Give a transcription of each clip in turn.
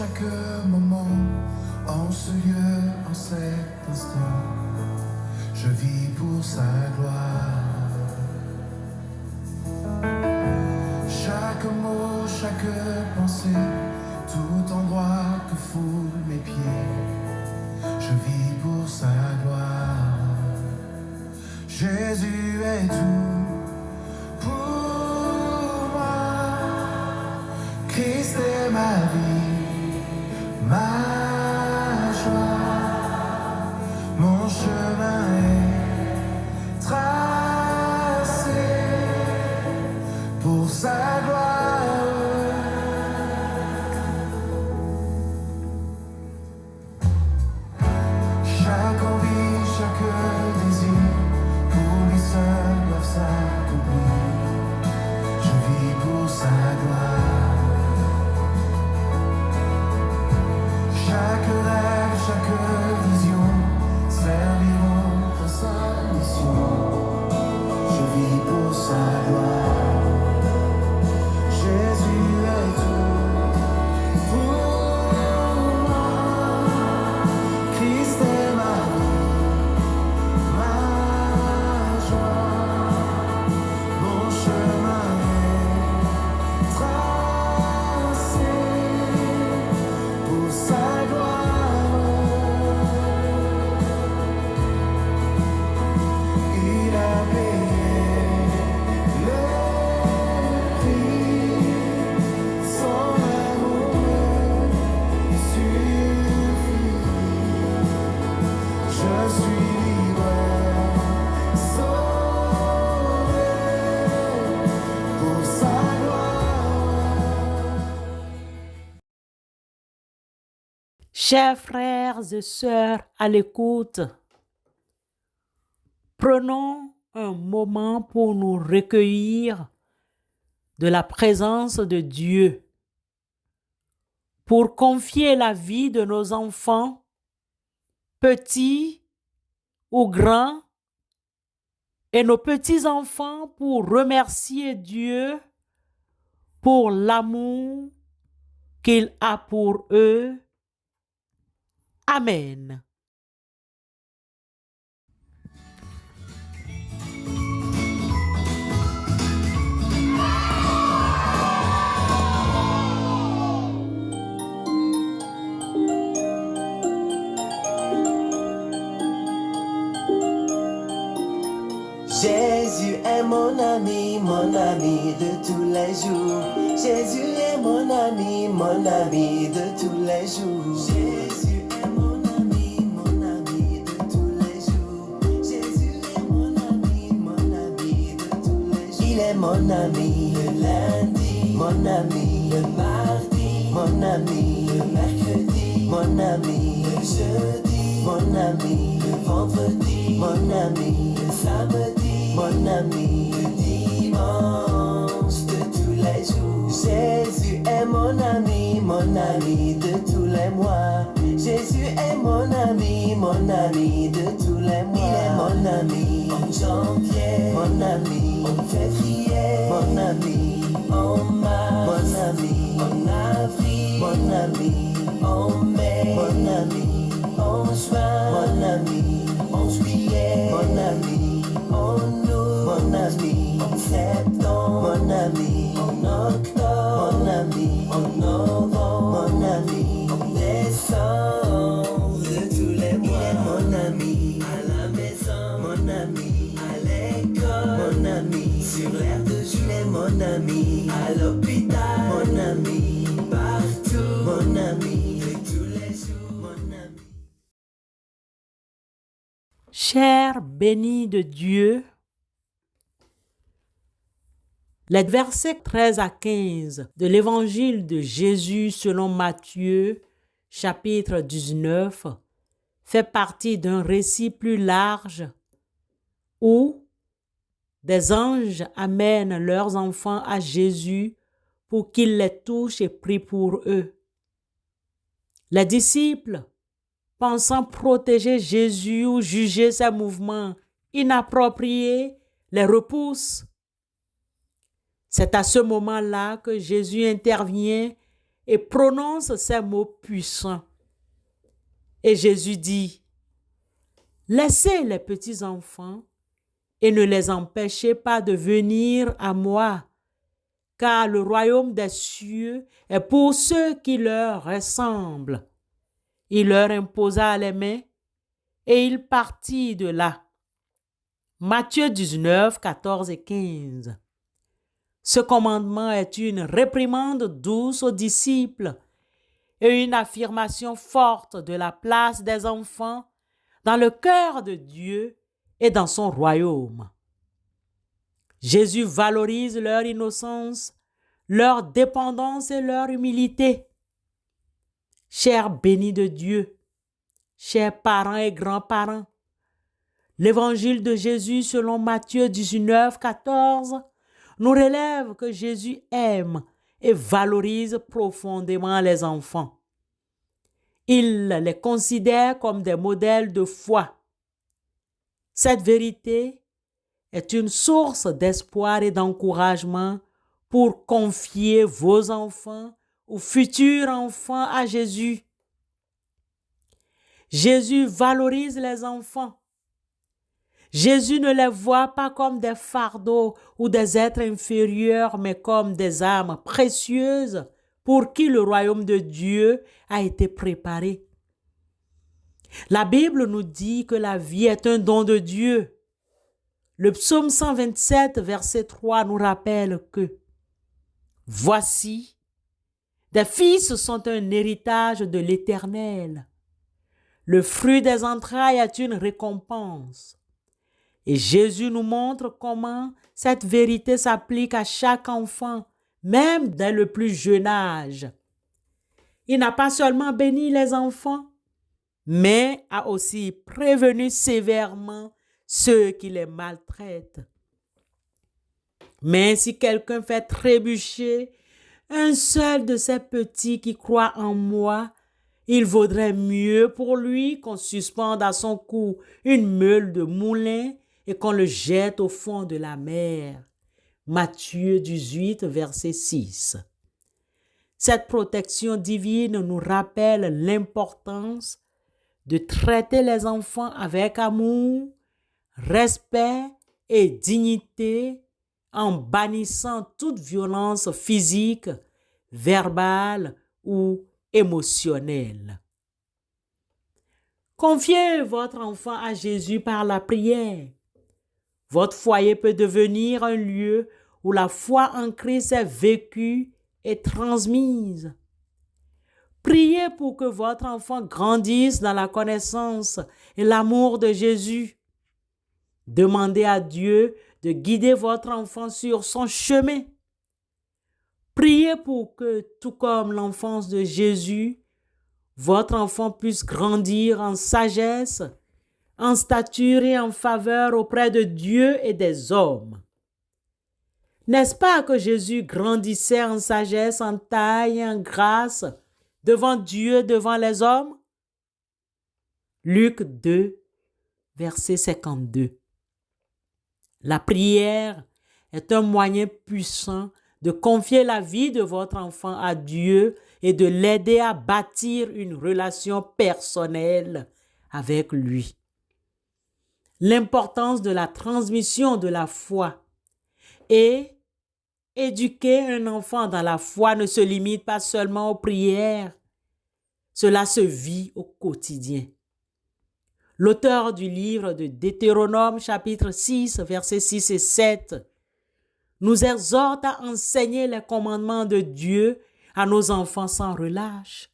chaque moment, en ce lieu, en cet instant, je vis pour sa gloire. Chaque mot, chaque pensée, tout endroit que foulent mes pieds, je vis pour sa gloire. Jésus est tout pour moi. Christ est ma vie, ma joie. Mon chemin est tracé pour sa gloire. Chaque envie, chaque désir, pour lui seul doivent s'accomplir. Je vis pour sa gloire. Chaque rêve, chaque vision serviront à sa mission. Je vis pour sa gloire. Jésus est tout pour moi. Christ est ma vie, ma joie. Mon chemin est tracé pour sa gloire. Il a payé le prix, son amour me suffit. Je suis libre, sauvé pour sa gloire. Chers frères et sœurs à l'écoute, prenons un moment pour nous recueillir de la présence de Dieu, pour confier la vie de nos enfants, petits ou grands, et nos petits-enfants pour remercier Dieu pour l'amour qu'il a pour eux. Amen. Jésus est mon ami de tous les jours. Jésus est mon ami de tous les jours. Jésus est mon ami de tous les jours. Jésus est mon ami de tous les jours. Il est mon ami le lundi, mon ami le mardi, mon ami le mercredi, mon ami le jeudi, mon ami le vendredi, mon ami le samedi, mon ami le dimanche de tous les jours. Jésus est mon ami de tous les mois. Jésus est mon ami de tous les mois. Il est mon ami en janvier, mon ami en février, mon ami en mars, mon ami en avril, mon ami en mai, mon ami en juin, mon ami en juillet, mon ami en août, mon ami en septembre, mon ami en octobre, mon ami en novembre, mon ami en décembre, de tous les mois. Il est mon ami à la maison, mon ami à l'école, mon ami sur l'air de jeu. Il est mon ami à l'hôpital, mon ami partout, mon ami de tous les jours, mon ami. Chers bénis de Dieu, les versets 13 à 15 de l'évangile de Jésus selon Matthieu, chapitre 19, fait partie d'un récit plus large où des anges amènent leurs enfants à Jésus pour qu'il les touche et prie pour eux. Les disciples, pensant protéger Jésus ou juger ses mouvements inappropriés, les repoussent. C'est à ce moment-là que Jésus intervient et prononce ces mots puissants. Et Jésus dit, « Laissez les petits enfants et ne les empêchez pas de venir à moi, car le royaume des cieux est pour ceux qui leur ressemblent. » Il leur imposa les mains et il partit de là. Matthieu 19, 14 et 15. Ce commandement est une réprimande douce aux disciples et une affirmation forte de la place des enfants dans le cœur de Dieu et dans son royaume. Jésus valorise leur innocence, leur dépendance et leur humilité. Chers bénis de Dieu, chers parents et grands-parents, l'évangile de Jésus selon Matthieu 19, 14 nous relève que Jésus aime et valorise profondément les enfants. Il les considère comme des modèles de foi. Cette vérité est une source d'espoir et d'encouragement pour confier vos enfants ou futurs enfants à Jésus. Jésus valorise les enfants. Jésus ne les voit pas comme des fardeaux ou des êtres inférieurs, mais comme des âmes précieuses pour qui le royaume de Dieu a été préparé. La Bible nous dit que la vie est un don de Dieu. Le psaume 127, verset 3 nous rappelle que « Voici, des fils sont un héritage de l'Éternel. Le fruit des entrailles est une récompense. » Et Jésus nous montre comment cette vérité s'applique à chaque enfant, même dès le plus jeune âge. Il n'a pas seulement béni les enfants, mais a aussi prévenu sévèrement ceux qui les maltraitent. Mais si quelqu'un fait trébucher un seul de ces petits qui croient en moi, il vaudrait mieux pour lui qu'on suspende à son cou une meule de moulin et qu'on le jette au fond de la mer. Matthieu 18, verset 6. Cette protection divine nous rappelle l'importance de traiter les enfants avec amour, respect et dignité en bannissant toute violence physique, verbale ou émotionnelle. Confiez votre enfant à Jésus par la prière. Votre foyer peut devenir un lieu où la foi en Christ est vécue et transmise. Priez pour que votre enfant grandisse dans la connaissance et l'amour de Jésus. Demandez à Dieu de guider votre enfant sur son chemin. Priez pour que, tout comme l'enfance de Jésus, votre enfant puisse grandir en sagesse, en stature et en faveur auprès de Dieu et des hommes. N'est-ce pas que Jésus grandissait en sagesse, en taille et en grâce devant Dieu, devant les hommes? Luc 2, verset 52. La prière est un moyen puissant de confier la vie de votre enfant à Dieu et de l'aider à bâtir une relation personnelle avec lui. L'importance de la transmission de la foi et éduquer un enfant dans la foi ne se limite pas seulement aux prières. Cela se vit au quotidien. L'auteur du livre de Deutéronome, chapitre 6, versets 6 et 7, nous exhorte à enseigner les commandements de Dieu à nos enfants sans relâche.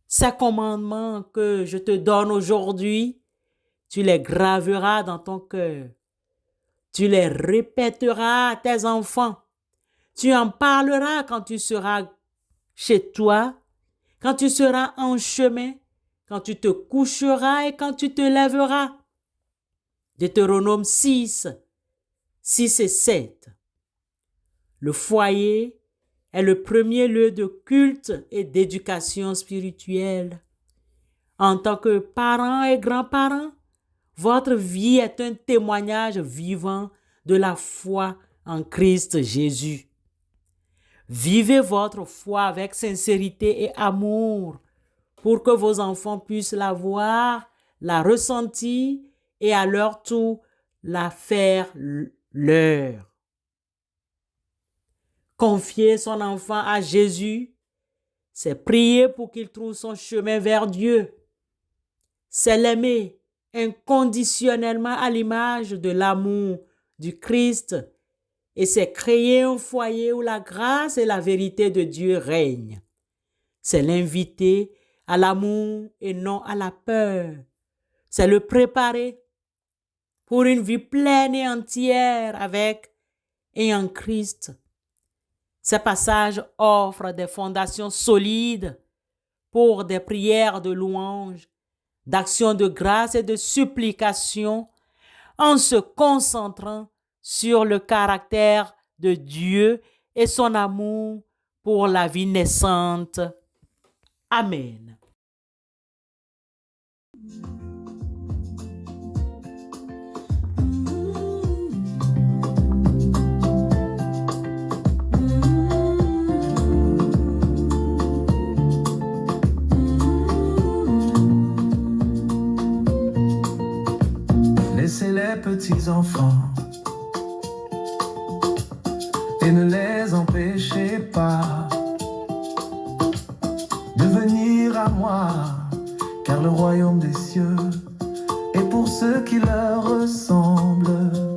Ces commandements que je te donne aujourd'hui, tu les graveras dans ton cœur. Tu les répéteras à tes enfants. Tu en parleras quand tu seras chez toi, quand tu seras en chemin, quand tu te coucheras et quand tu te lèveras. Deutéronome 6, 6 et 7. Le foyer est le premier lieu de culte et d'éducation spirituelle. En tant que parents et grands-parents, votre vie est un témoignage vivant de la foi en Christ Jésus. Vivez votre foi avec sincérité et amour pour que vos enfants puissent la voir, la ressentir et à leur tour la faire leur. Confier son enfant à Jésus, c'est prier pour qu'il trouve son chemin vers Dieu. C'est l'aimer inconditionnellement à l'image de l'amour du Christ et c'est créer un foyer où la grâce et la vérité de Dieu règnent. C'est l'inviter à l'amour et non à la peur. C'est le préparer pour une vie pleine et entière avec et en Christ. Ces passages offrent des fondations solides pour des prières de louange, d'actions de grâce et de supplication en se concentrant sur le caractère de Dieu et son amour pour la vie naissante. Amen. Laissez les petits enfants et ne les empêchez pas de venir à moi, car le royaume des cieux est pour ceux qui leur ressemblent.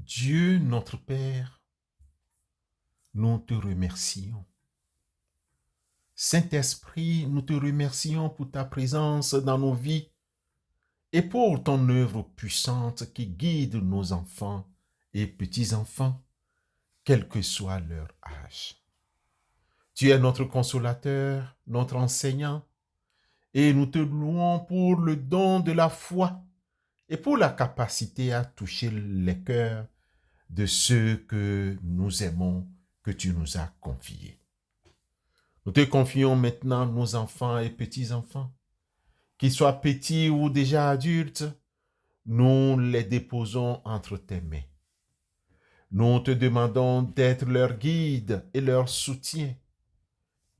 Dieu notre Père, nous te remercions. Saint-Esprit, nous te remercions pour ta présence dans nos vies et pour ton œuvre puissante qui guide nos enfants et petits-enfants, quel que soit leur âge. Tu es notre consolateur, notre enseignant, et nous te louons pour le don de la foi et pour la capacité à toucher les cœurs de ceux que nous aimons, que tu nous as confiés. Nous te confions maintenant nos enfants et petits-enfants, qu'ils soient petits ou déjà adultes, nous les déposons entre tes mains. Nous te demandons d'être leur guide et leur soutien.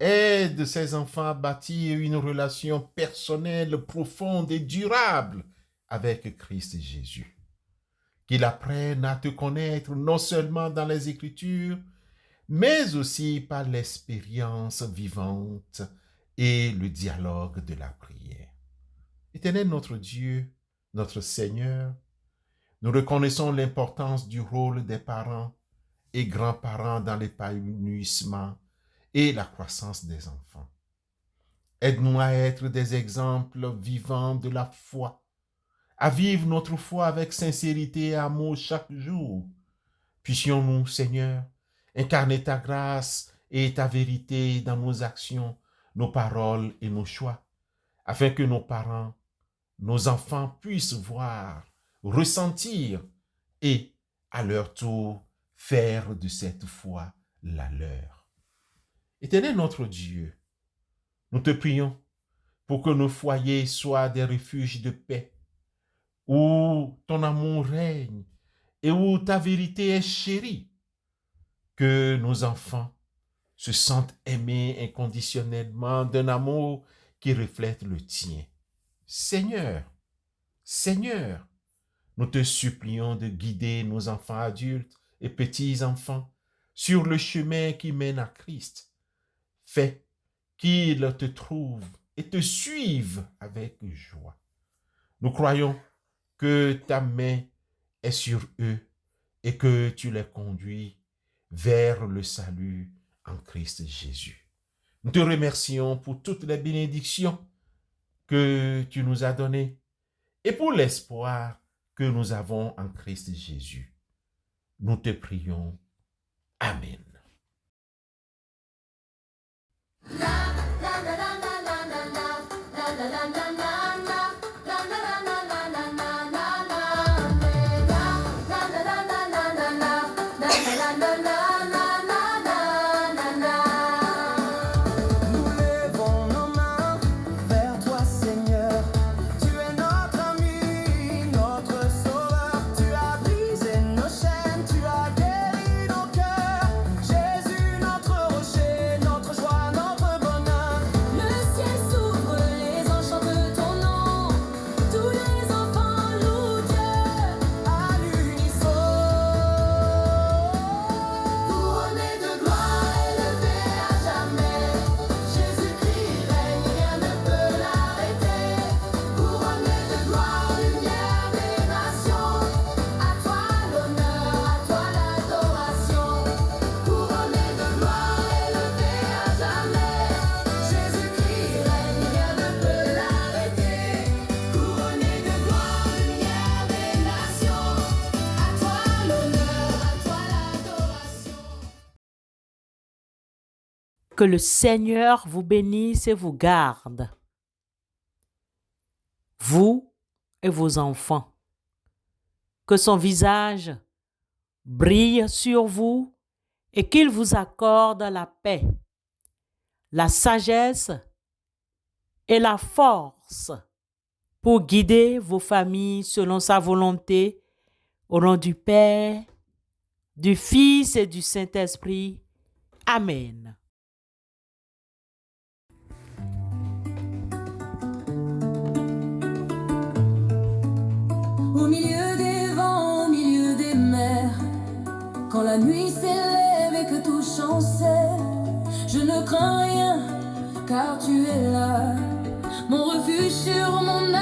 Aide ces enfants à bâtir une relation personnelle, profonde et durable avec Christ Jésus. Qu'ils apprennent à te connaître non seulement dans les Écritures, mais aussi par l'expérience vivante et le dialogue de la prière. Éternel notre Dieu, notre Seigneur, nous reconnaissons l'importance du rôle des parents et grands-parents dans l'épanouissement et la croissance des enfants. Aide-nous à être des exemples vivants de la foi, à vivre notre foi avec sincérité et amour chaque jour. Puissions-nous, Seigneur, incarner ta grâce et ta vérité dans nos actions, nos paroles et nos choix, afin que nos parents, nos enfants puissent voir, ressentir et, à leur tour, faire de cette foi la leur. Éternel notre Dieu, nous te prions pour que nos foyers soient des refuges de paix, où ton amour règne et où ta vérité est chérie, que nos enfants se sentent aimés inconditionnellement d'un amour qui reflète le tien. Seigneur, nous te supplions de guider nos enfants adultes et petits-enfants sur le chemin qui mène à Christ. Fais qu'ils te trouvent et te suivent avec joie. Nous croyons que ta main est sur eux et que tu les conduis vers le salut en Christ Jésus. Nous te remercions pour toutes les bénédictions que tu nous as données et pour l'espoir que nous avons en Christ Jésus. Nous te prions. Amen. Que le Seigneur vous bénisse et vous garde, vous et vos enfants. Que son visage brille sur vous et qu'il vous accorde la paix, la sagesse et la force pour guider vos familles selon sa volonté, au nom du Père, du Fils et du Saint-Esprit. Amen. Au milieu des vents, au milieu des mers, quand la nuit s'élève et que tout chancelle, je ne crains rien, car tu es là, mon refuge sur mon